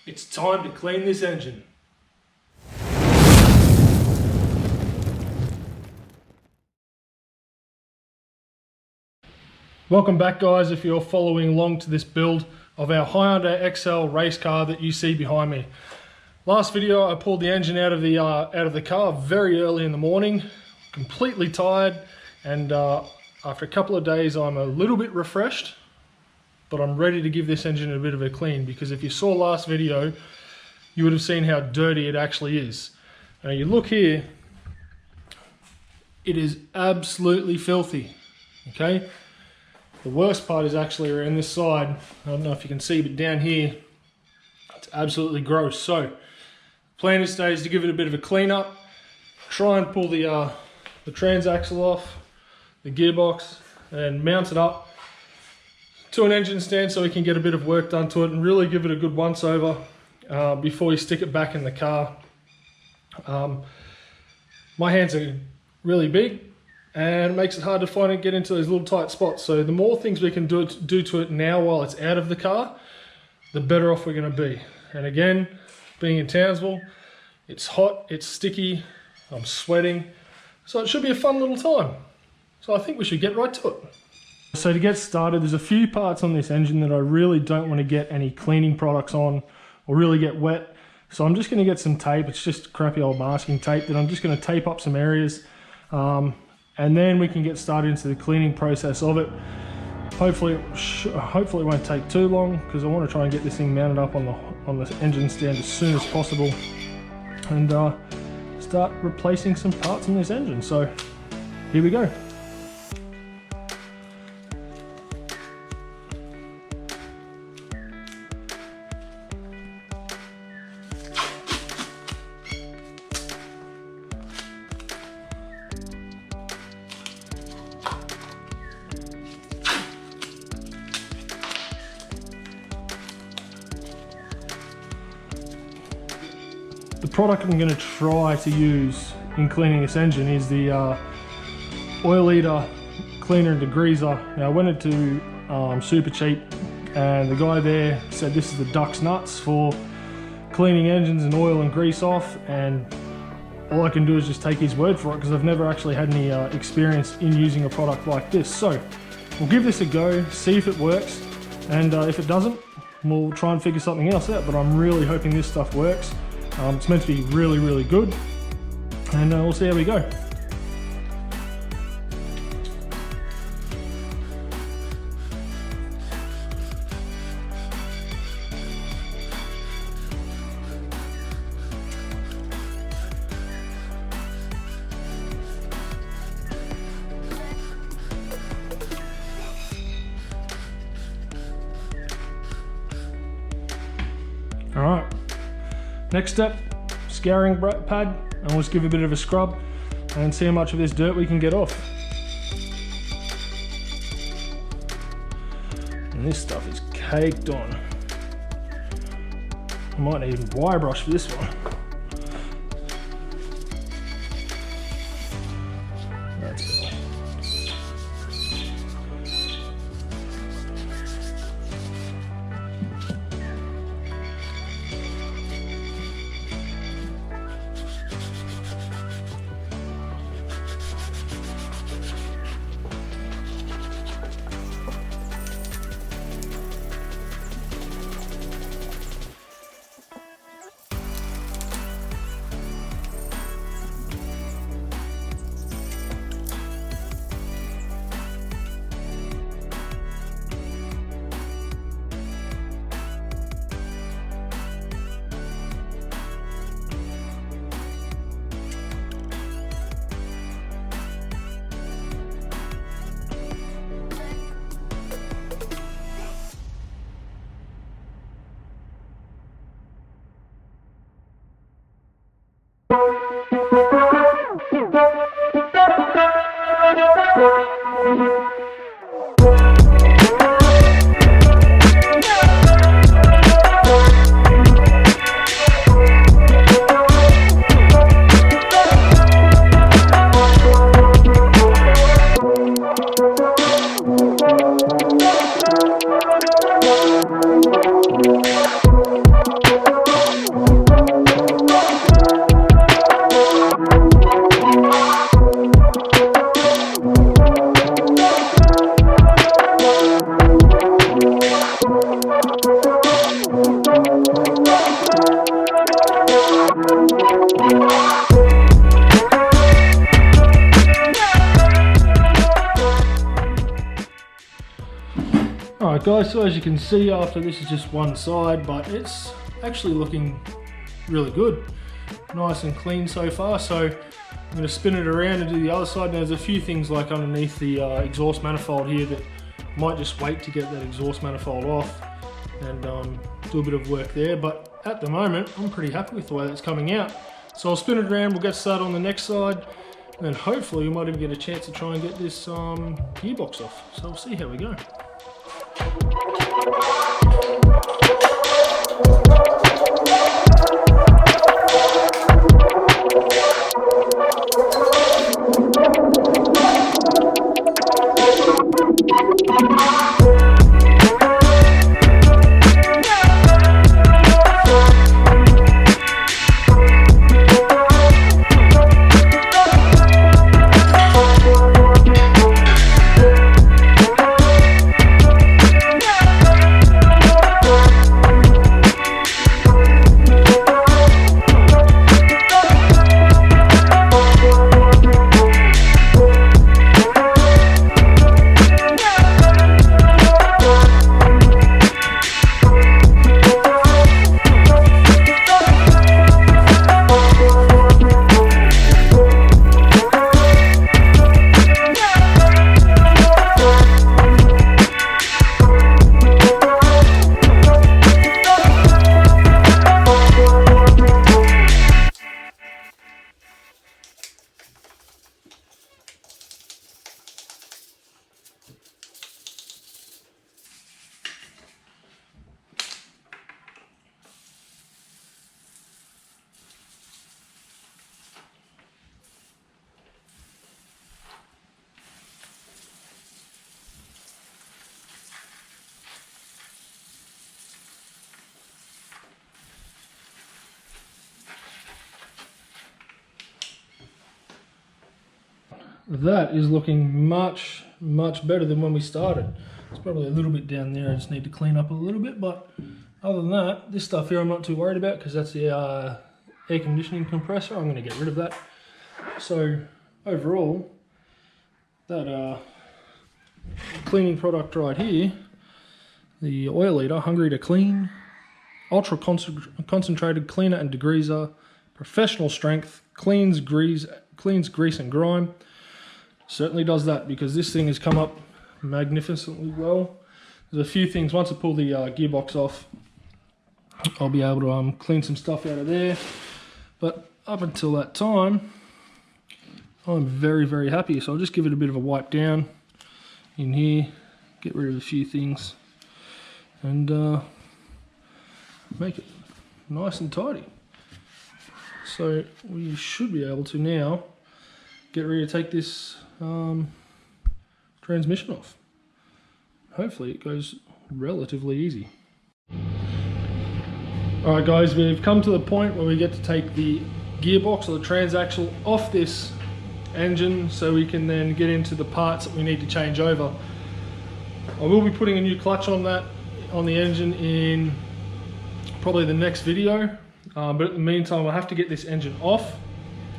It's time to clean this engine. Welcome back, guys, if you're following along to this build of our Hyundai XL race car that you see behind me. Last video I pulled the engine out of the car very early in the morning, completely tired, and after a couple of days I'm a little bit refreshed, but I'm ready to give this engine a bit of a clean, because if you saw last video you would have seen how dirty it actually is. Now you look here, it is absolutely filthy, okay? The worst part is actually around this side. I don't know if you can see, but down here it's absolutely gross. So plan is today is to give it a bit of a clean up, try and pull the transaxle off the gearbox and mount it up to an engine stand so we can get a bit of work done to it and really give it a good once over before we stick it back in the car. My hands are really big and it makes it hard to find and get into those little tight spots. So the more things we can do to it now while it's out of the car, the better off we're going to be. And again, being in Townsville, it's hot, it's sticky, I'm sweating, so it should be a fun little time. So I think we should get right to it. So to get started, there's a few parts on this engine that I really don't want to get any cleaning products on or really get wet. So I'm just going to get some tape. It's just crappy old masking tape that I'm just going to tape up some areas. And then we can get started into the cleaning process of it. Hopefully it won't take too long, because I want to try and get this thing mounted up on the engine stand as soon as possible and start replacing some parts in this engine. So here we go. The product I'm going to try to use in cleaning this engine is the oil eater cleaner and degreaser. Now I went into Super Cheap and the guy there said this is the duck's nuts for cleaning engines and oil and grease off, and all I can do is just take his word for it, because I've never actually had any experience in using a product like this. So we'll give this a go, see if it works, and if it doesn't, we'll try and figure something else out. But I'm really hoping this stuff works. It's meant to be really, really good, and we'll see how we go. All right. Next step, scouring pad, and we'll just give it a bit of a scrub and see how much of this dirt we can get off. And this stuff is caked on. I might need a wire brush for this one. That's better. Alright guys, so as you can see after this is just one side, but it's actually looking really good. Nice and clean so far, so I'm going to spin it around and do the other side. Now there's a few things like underneath the exhaust manifold here that might just wait to get that exhaust manifold off and do a bit of work there, but at the moment I'm pretty happy with the way that's coming out. So I'll spin it around, we'll get started on the next side, and then hopefully we might even get a chance to try and get this gearbox off. So we'll see how we go. That is looking much better than when we started. It's probably a little bit down there, I just need to clean up a little bit, but other than that, this stuff here I'm not too worried about because that's the air conditioning compressor. I'm going to get rid of that. So overall, that cleaning product right here, the oil eater, Hungry to Clean, ultra concentrated cleaner and degreaser, professional strength, cleans grease and grime. Certainly does that, because this thing has come up magnificently well. There's a few things, once I pull the gearbox off, I'll be able to clean some stuff out of there. But up until that time, I'm very happy. So I'll just give it a bit of a wipe down in here, get rid of a few things, and make it nice and tidy. So we should be able to now get ready to take this transmission off. Hopefully it goes relatively easy. Alright guys, we've come to the point where we get to take the gearbox or the transaxle off this engine so we can then get into the parts that we need to change over. I will be putting a new clutch on that, on the engine, in probably the next video, but in the meantime I have to get this engine off,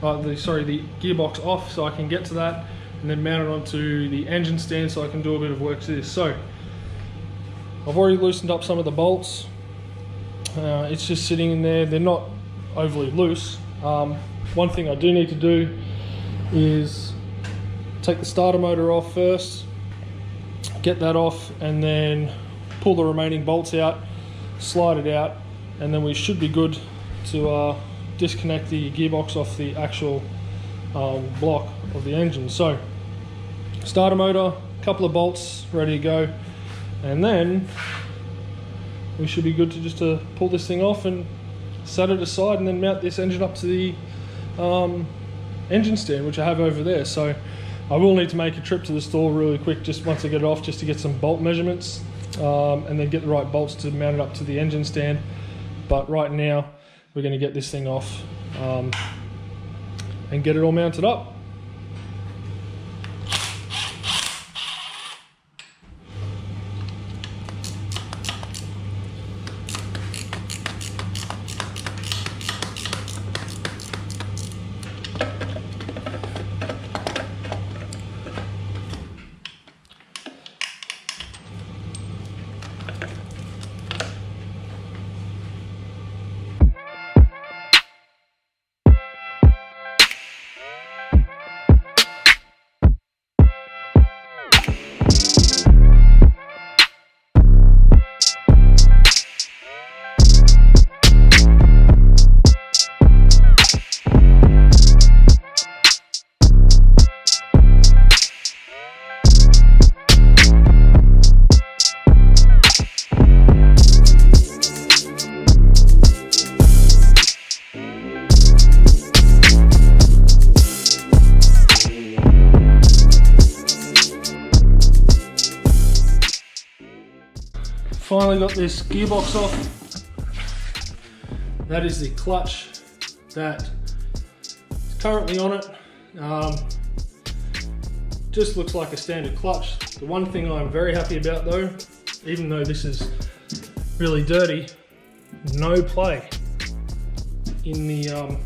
the gearbox off, so I can get to that and then mount it onto the engine stand so I can do a bit of work to this. So I've already loosened up some of the bolts. It's just sitting in there, they're not overly loose. One thing I do need to do is take the starter motor off first, get that off, and then pull the remaining bolts out, slide it out, and then we should be good to disconnect the gearbox off the actual block of the engine. So starter motor, a couple of bolts ready to go, and then we should be good to just pull this thing off and set it aside and then mount this engine up to the engine stand, which I have over there. So I will need to make a trip to the store really quick just once I get it off, just to get some bolt measurements and then get the right bolts to mount it up to the engine stand. But right now we're going to get this thing off and get it all mounted up. Finally got this gearbox off. That is the clutch that is currently on it. Just looks like a standard clutch. The one thing I'm very happy about though, even though this is really dirty, no play in the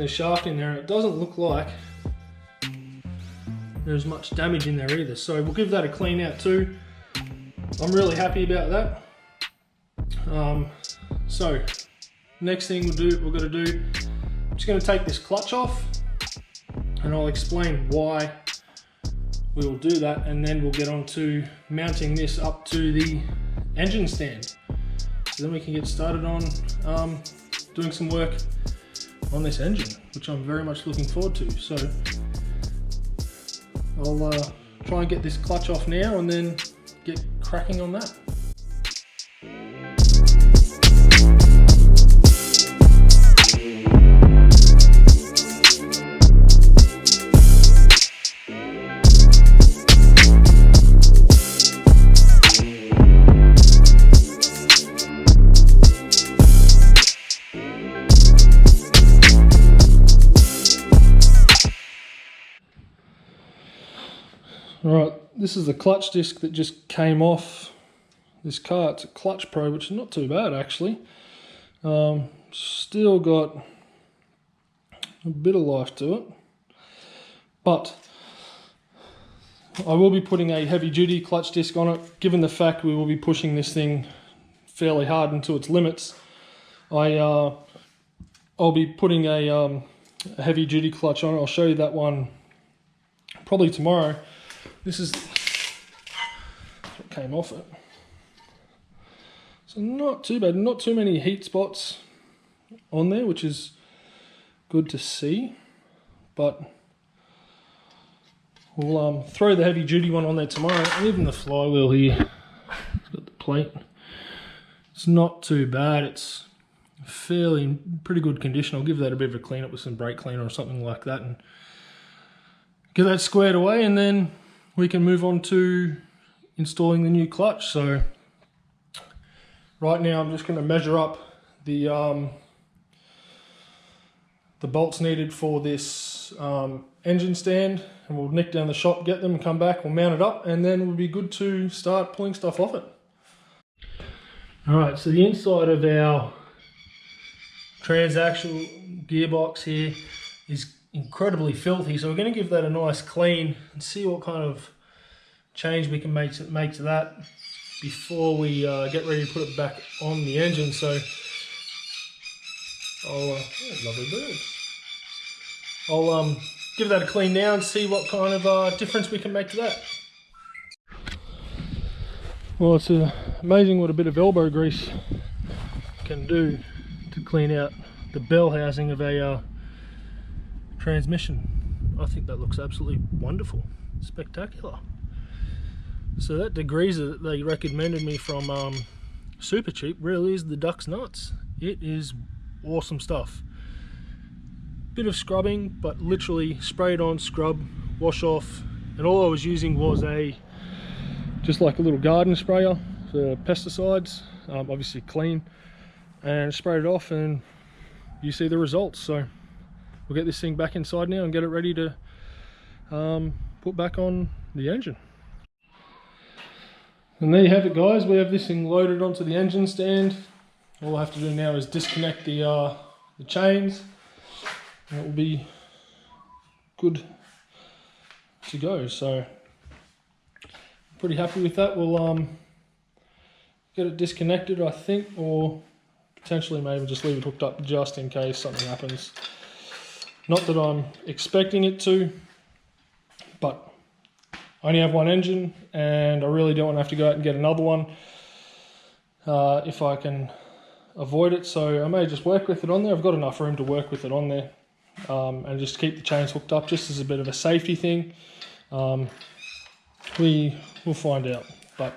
shaft in there. It doesn't look like there's much damage in there either. So we'll give that a clean out too. I'm really happy about that. So next thing we're gonna do, I'm just gonna take this clutch off and I'll explain why we will do that, and then we'll get on to mounting this up to the engine stand. So then we can get started on doing some work on this engine, which I'm very much looking forward to. So I'll try and get this clutch off now and then get cracking on that. Alright, this is the clutch disc that just came off this car. It's a Clutch Pro, which is not too bad actually. Still got a bit of life to it, but I will be putting a heavy duty clutch disc on it. Given the fact we will be pushing this thing fairly hard into its limits, I'll be putting a heavy duty clutch on it. I'll show you that one probably tomorrow. This is what came off it. So not too bad, not too many heat spots on there, which is good to see. But we'll throw the heavy duty one on there tomorrow. And even the flywheel here, it's got the plate. It's not too bad. It's fairly pretty good condition. I'll give that a bit of a clean up with some brake cleaner or something like that and get that squared away, and then we can move on to installing the new clutch. So right now I'm just going to measure up the bolts needed for this engine stand, and we'll nick down the shop, get them, come back, we'll mount it up, and then we'll be good to start pulling stuff off it. Alright, so the inside of our transaxle gearbox here is incredibly filthy, so we're going to give that a nice clean and see what kind of change we can make to that before we get ready to put it back on the engine. So lovely birds. I'll give that a clean now and see what kind of difference we can make to that. Well, it's amazing what a bit of elbow grease can do to clean out the bell housing of a transmission. I think that looks absolutely wonderful, spectacular. So that degreaser that they recommended me from Super Cheap really is the duck's nuts. It is awesome stuff. Bit of scrubbing, but literally spray it on, scrub, wash off, and all I was using was just like a little garden sprayer for pesticides, obviously clean, and sprayed it off, and you see the results. So we'll get this thing back inside now and get it ready to put back on the engine. And there you have it, guys. We have this thing loaded onto the engine stand. All I have to do now is disconnect the chains, and it will be good to go. So pretty happy with that. We'll get it disconnected, I think, or potentially maybe just leave it hooked up just in case something happens. Not that I'm expecting it to, but I only have one engine and I really don't want to have to go out and get another one if I can avoid it. So I may just work with it on there. I've got enough room to work with it on there, and just keep the chains hooked up just as a bit of a safety thing. We'll find out, but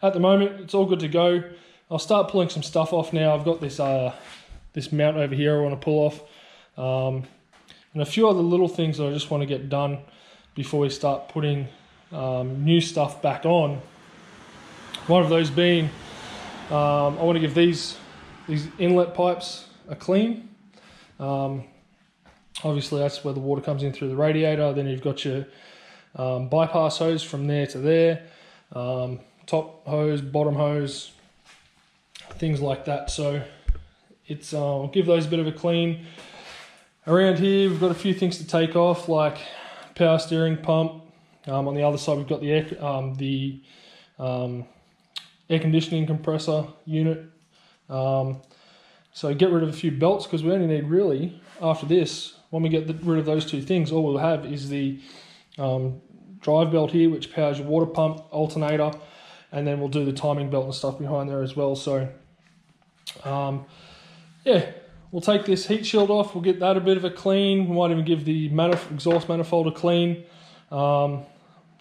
at the moment it's all good to go. I'll start pulling some stuff off now. I've got this this mount over here I want to pull off, and a few other little things that I just want to get done before we start putting new stuff back on One of those being, I want to give these inlet pipes a clean. Obviously that's where the water comes in through the radiator. Then you've got your bypass hose from there to there, top hose, bottom hose, things like that. So it's I'll give those a bit of a clean. Around here we've got a few things to take off, like power steering pump. On the other side we've got the air conditioning compressor unit. So get rid of a few belts, because we only need, really, after this, when we get rid of those two things, all we'll have is the drive belt here, which powers your water pump, alternator, and then we'll do the timing belt and stuff behind there as well. So yeah, we'll take this heat shield off, we'll get that a bit of a clean. We might even give the exhaust manifold a clean.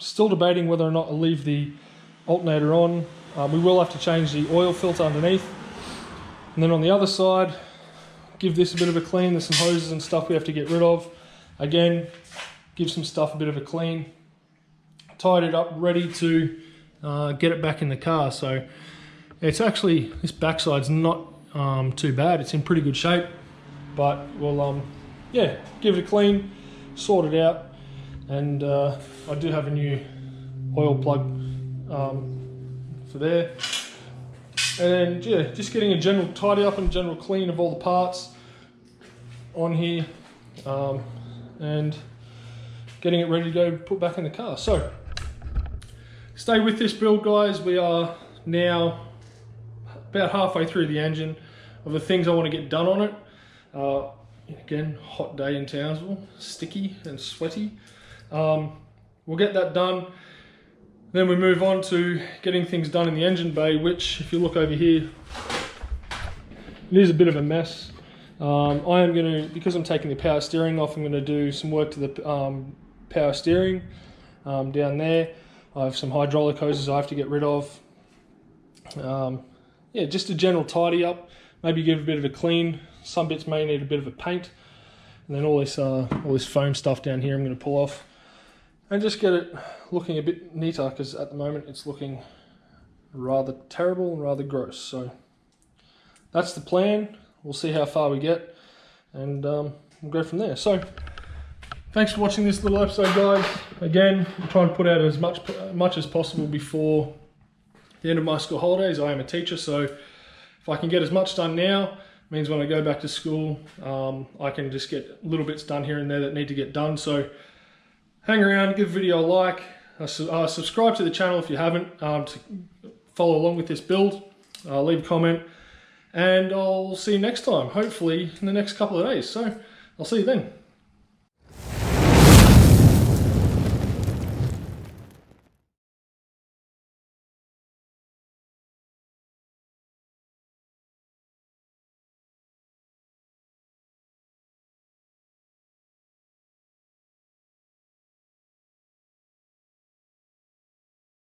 Still debating whether or not I'll leave the alternator on. We will have to change the oil filter underneath. And then on the other side, give this a bit of a clean. There's some hoses and stuff we have to get rid of. Again, give some stuff a bit of a clean. Tied it up, ready to get it back in the car. So it's actually, this backside's not too bad. It's in pretty good shape, but we'll yeah, give it a clean, sort it out. And I do have a new oil plug for there. And yeah, just getting a general tidy up and general clean of all the parts on here, and getting it ready to go put back in the car. So stay with this build, guys. We are now about halfway through the engine of the things I want to get done on it. Again, hot day in Townsville, sticky and sweaty. We'll get that done. Then we move on to getting things done in the engine bay, which, if you look over here, it is a bit of a mess. I am going to, because I'm taking the power steering off, I'm going to do some work to the power steering down there. I have some hydraulic hoses I have to get rid of. Yeah, just a general tidy up, maybe give a bit of a clean. Some bits may need a bit of a paint. And then all this foam stuff down here I'm going to pull off. And just get it looking a bit neater, because at the moment it's looking rather terrible and rather gross. So that's the plan. We'll see how far we get, and we'll go from there. So thanks for watching this little episode, guys. Again, I'm trying to put out as much as possible before the end of my school holidays. I am a teacher, so if I can get as much done now, it means when I go back to school, I can just get little bits done here and there that need to get done. So hang around, give the video a like, subscribe to the channel if you haven't, to follow along with this build, leave a comment, and I'll see you next time, hopefully in the next couple of days. So I'll see you then.